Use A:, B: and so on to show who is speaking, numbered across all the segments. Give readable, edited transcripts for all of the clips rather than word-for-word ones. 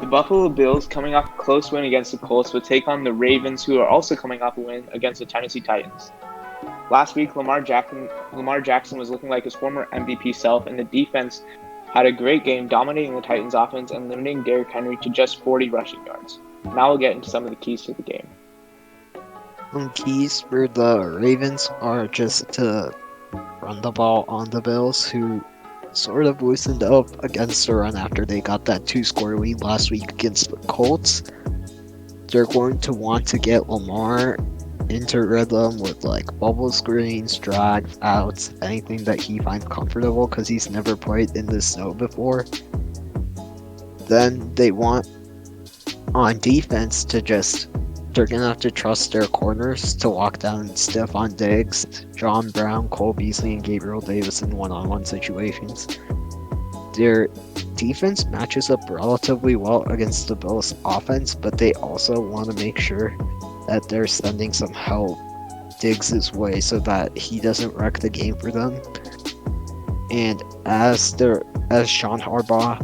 A: Buffalo Bills, coming off a close win against the Colts, will take on the Ravens, who are also coming off a win against the Tennessee Titans. Last week, Lamar Jackson was looking like his former MVP self, and the defense had a great game, dominating the Titans' offense and limiting Derrick Henry to just 40 rushing yards. Now we'll get into some of the keys to the game.
B: Some keys for the Ravens are just to run the ball on the Bills, who sort of loosened up against the run after they got that 2-score lead last week against the Colts. They're going to want to get Lamar into rhythm with like bubble screens, drags, outs, anything that he finds comfortable because he's never played in the snow before. Then they want on defense to they're gonna have to trust their corners to lock down Stefon Diggs, John Brown, Cole Beasley, and Gabriel Davis in one-on-one situations. Their defense matches up relatively well against the Bills' offense, but they also want to make sure that they're sending some help Diggs' way so that he doesn't wreck the game for them. And as Sean Harbaugh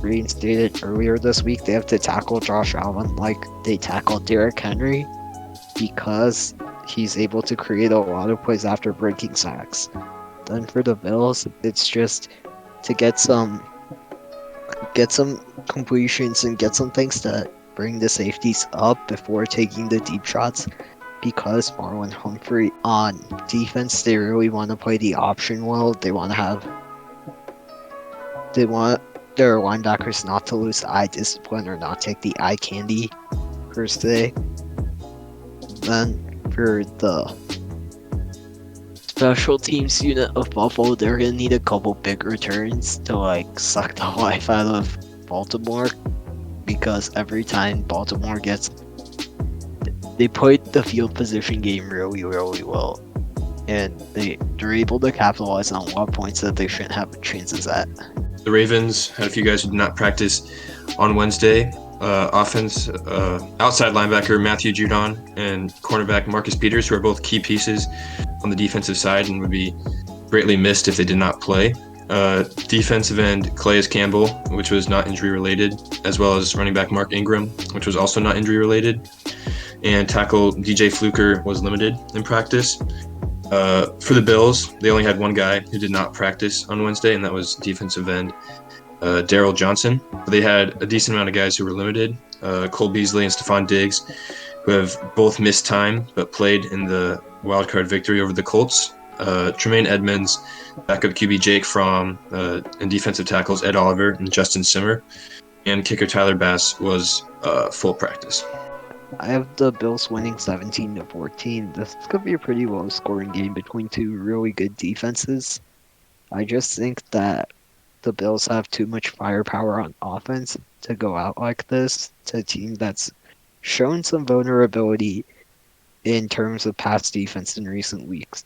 B: reinstated earlier this week, they have to tackle Josh Allen like they tackled Derrick Henry, because he's able to create a lot of plays after breaking sacks. Then for the Bills, it's just to get some completions and get some things to bring the safeties up before taking the deep shots, because Marlon Humphrey on defense, they really want to play the option well. They want their linebackers not to lose eye discipline or not take the eye candy per se. Then for the special teams unit of Buffalo, they're gonna need a couple big returns to like suck the life out of Baltimore, because every time Baltimore they played the field position game really well, and they're able to capitalize on a lot of points that they shouldn't have chances at.
C: The Ravens had a few guys who did not practice on Wednesday. Outside linebacker Matthew Judon and cornerback Marcus Peters, who are both key pieces on the defensive side and would be greatly missed if they did not play. Defensive end Calais Campbell, which was not injury related, as well as running back Mark Ingram, which was also not injury related. And tackle DJ Fluker was limited in practice. For the Bills, they only had one guy who did not practice on Wednesday, and that was defensive end Daryl Johnson. They had a decent amount of guys who were limited. Cole Beasley and Stefon Diggs, who have both missed time but played in the wildcard victory over the Colts. Tremaine Edmonds, backup QB Jake Fromm, and defensive tackles Ed Oliver and Justin Simmer. And kicker Tyler Bass was full practice.
B: I have the Bills winning 17-14. This could be a pretty low-scoring game between two really good defenses. I just think that the Bills have too much firepower on offense to go out like this to a team that's shown some vulnerability in terms of pass defense in recent weeks.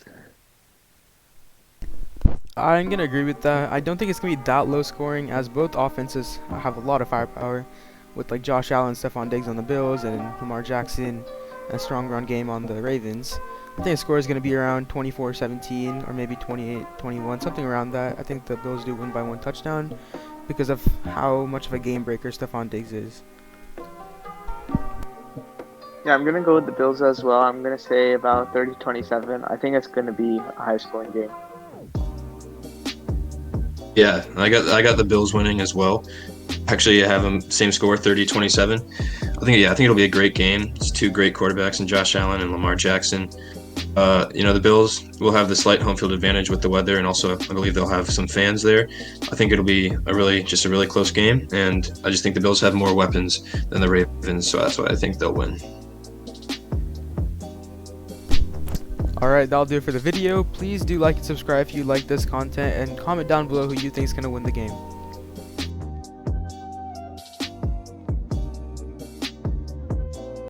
D: I'm going to agree with that. I don't think it's going to be that low scoring, as both offenses have a lot of firepower, with like Josh Allen, Stefon Diggs on the Bills, and Lamar Jackson, and a strong run game on the Ravens. I think the score is going to be around 24-17 or maybe 28-21, something around that. I think the Bills do win by one touchdown because of how much of a game breaker Stefon Diggs is.
A: Yeah, I'm going to go with the Bills as well. I'm going to say about 30-27. I think it's going to be a high-scoring game.
C: Yeah, I got the Bills winning as well. Actually, I have them same score, 30-27. I think it'll be a great game. It's two great quarterbacks in Josh Allen and Lamar Jackson. The Bills will have the slight home field advantage with the weather, and also I believe they'll have some fans there. I think it'll be a really close game, and I just think the Bills have more weapons than the Ravens, so that's why I think they'll win.
D: Alright, that'll do it for the video. Please do like and subscribe if you like this content, and comment down below who you think is going to win the game.